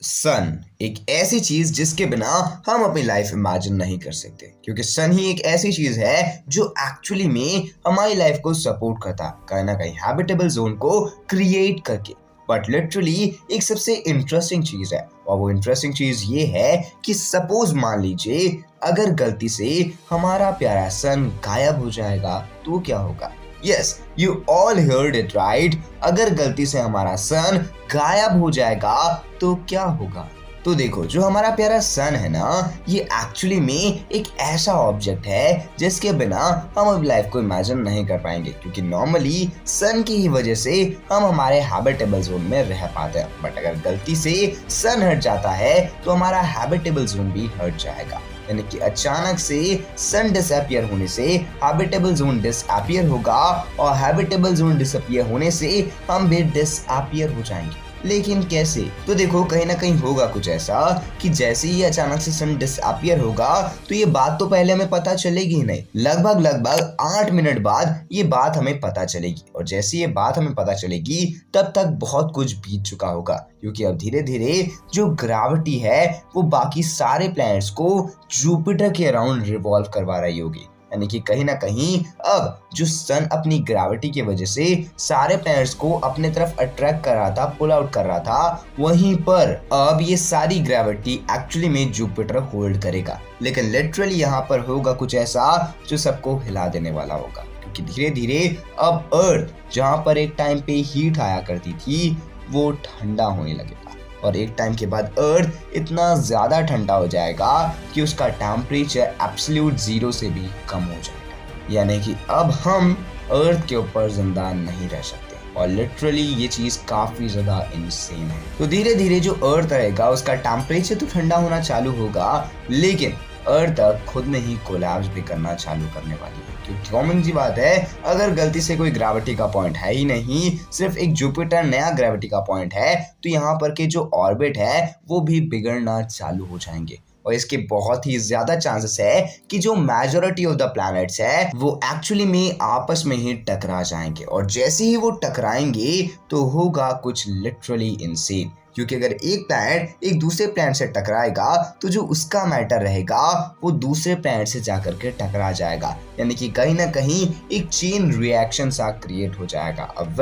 सन एक ऐसी चीज जिसके बिना हम अपनी लाइफ इमेजिन नहीं कर सकते, क्योंकि सन ही एक ऐसी चीज है जो एक्चुअली में हमारी लाइफ को सपोर्ट करता है, कहीं ना कहीं हैबिटेबल जोन को क्रिएट करके। बट लिटरली एक सबसे इंटरेस्टिंग चीज है, और वो इंटरेस्टिंग चीज ये है कि सपोज मान लीजिए अगर गलती से हमारा प्यारा सन गायब हो जाएगा तो क्या होगा। Yes, you all heard it right. अगर गलती से हमारा सन गायब हो जाएगा तो क्या होगा। तो देखो, जो हमारा प्यारा सन है ना, ये एक्चुअली में एक ऐसा ऑब्जेक्ट है जिसके बिना हम अपनी लाइफ को इमेजिन नहीं कर पाएंगे, क्योंकि नॉर्मली सन की ही वजह से हम हमारे हैबिटेबल जोन में रह पाते हैं। बट अगर गलती से सन हट जाता है तो हमारा हैबिटेबल जोन भी हट जाएगा, यानी कि अचानक से सन डिसअपियर होने से हैबिटेबल जोन डिसअपियर होगा, और हैबिटेबल जोन डिसअपियर होने से हम भी डिसअपियर हो जाएंगे। लेकिन कैसे? तो देखो, कहीं ना कहीं होगा कुछ ऐसा कि जैसे ही अचानक से सन डिसअपियर होगा तो ये बात तो पहले हमें पता चलेगी ही नहीं, लगभग 8 मिनट बाद ये बात हमें पता चलेगी, और जैसे ये बात हमें पता चलेगी तब तक बहुत कुछ बीत चुका होगा, क्योंकि अब धीरे धीरे जो ग्रेविटी है वो बाकी सारे प्लैनेट्स को जुपिटर के अराउंड रिवॉल्व करवा रही होगी। यानी कि कहीं ना कहीं अब जो सन अपनी ग्रेविटी की वजह से सारे प्लैनेट्स को अपने तरफ अट्रैक्ट कर रहा था, पुल आउट कर रहा था, वहीं पर अब ये सारी ग्रेविटी एक्चुअली में जुपिटर होल्ड करेगा। लेकिन लिटरली यहाँ पर होगा कुछ ऐसा जो सबको हिला देने वाला होगा, क्योंकि धीरे धीरे अब अर्थ जहाँ पर एक टाइम पे हीट आया करती थी वो ठंडा होने लगेगा, और एक टाइम के बाद अर्थ इतना ज्यादा ठंडा हो जाएगा कि उसका टेम्परेचर एब्सोल्यूट 0 से भी कम हो जाएगा। यानी कि अब हम अर्थ के ऊपर जिंदा नहीं रह सकते, और लिटरली ये चीज काफी ज्यादा इनसेन है। तो धीरे धीरे जो अर्थ रहेगा उसका टेम्परेचर तो ठंडा होना चालू होगा, लेकिन अर्थ खुद में ही कोलैप्स भी करना चालू करने वाली है, क्योंकि कॉमन सी बात है, अगर गलती से कोई ग्रेविटी का पॉइंट है ही नहीं, सिर्फ एक जुपिटर नया ग्रेविटी का पॉइंट है, तो यहाँ पर के जो ऑर्बिट है वो भी बिगड़ना चालू हो जाएंगे, और इसके बहुत ही ज्यादा चांसेस है कि जो मेजॉरिटी ऑफ द प्लैनेट्स है वो एक्चुअली में आपस में ही टकरा जाएंगे, और जैसे ही वो टकराएंगे तो होगा कुछ लिटरली इनसेन, क्योंकि अगर एक प्लैनेट एक दूसरे प्लैनेट से टकराएगा तो जो उसका मैटर रहेगा वो दूसरे प्लैनेट से जाकर के टकरा जाएगा, यानी कि कहीं ना कहीं एक चेन रिएक्शन सा क्रिएट हो जाएगा। अब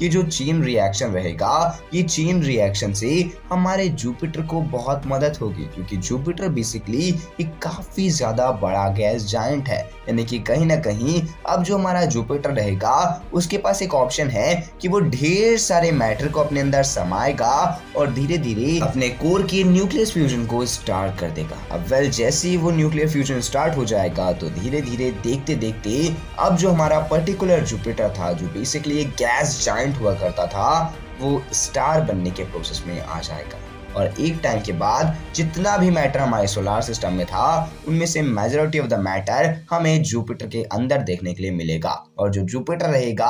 ये जो चेन रिएक्शन रहेगा, ये चेन रिएक्शन से हमारे जुपिटर को बहुत मदद होगी, क्योंकि जुपिटर बेसिकली एक काफी ज्यादा बड़ा गैस जायंट है, यानी कि कहीं ना कहीं अब जो हमारा जुपिटर रहेगा उसके पास एक ऑप्शन है कि वो ढेर सारे मैटर को अपने अंदर समाएगा और धीरे धीरे अपने कोर के न्यूक्लियस फ्यूजन को स्टार्ट कर देगा। अब जैसे ही वो न्यूक्लियर फ्यूजन स्टार्ट हो जाएगा तो धीरे धीरे देखते देखते अब जो हमारा पर्टिकुलर जुपिटर था, जो बेसिकली एक गैस जायंट हुआ करता था, वो स्टार बनने के प्रोसेस में आ जाएगा, और एक टाइम के बाद जितना भी मैटर हमारे सोलर सिस्टम में था उनमें से मेजॉरिटी ऑफ द मैटर हमें जुपिटर के अंदर देखने के लिए मिलेगा, और जो जुपिटर रहेगा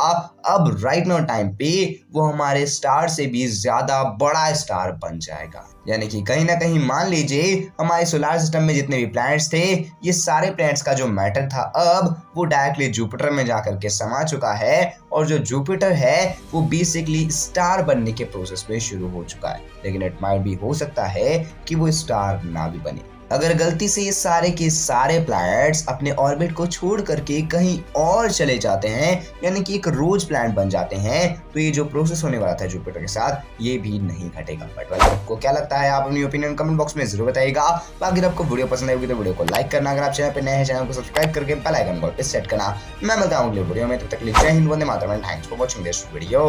अब राइट नाउ टाइम पे वो हमारे स्टार से भी ज्यादा बड़ा स्टार बन जाएगा। यानी कि कहीं ना कहीं मान लीजिए हमारे सोलर सिस्टम में जितने भी प्लैनेट्स थे, ये सारे प्लैनेट्स का जो मैटर था अब वो डायरेक्टली जुपिटर में जाकर के समा चुका है, और जो जुपिटर है वो बेसिकली स्टार बनने के प्रोसेस में शुरू हो चुका है। लेकिन इट माइट भी हो सकता है कि वो स्टार ना भी बने, अगर गलती से ये सारे के सारे प्लैनेट्स अपने ऑर्बिट को छोड़ करके कहीं और चले जाते हैं, यानी कि एक रोज प्लैनेट बन जाते हैं, तो ये जो प्रोसेस होने वाला था जुपिटर के साथ ये भी नहीं घटेगा। बट आपको क्या लगता है, आप अपनी ओपिनियन कमेंट बॉक्स में जरूर बताइएगा। बाकी आपको वीडियो पसंद आएगी तो वीडियो को लाइक करना, अगर आप चैनल पे नए हैं चैनल को सब्सक्राइब करके बेल आइकन को सेट करना। मैं मिलता हूं अगले वीडियो में, तब तक के लिए जय हिंद, वंदे मातरम, thanks for watching this video.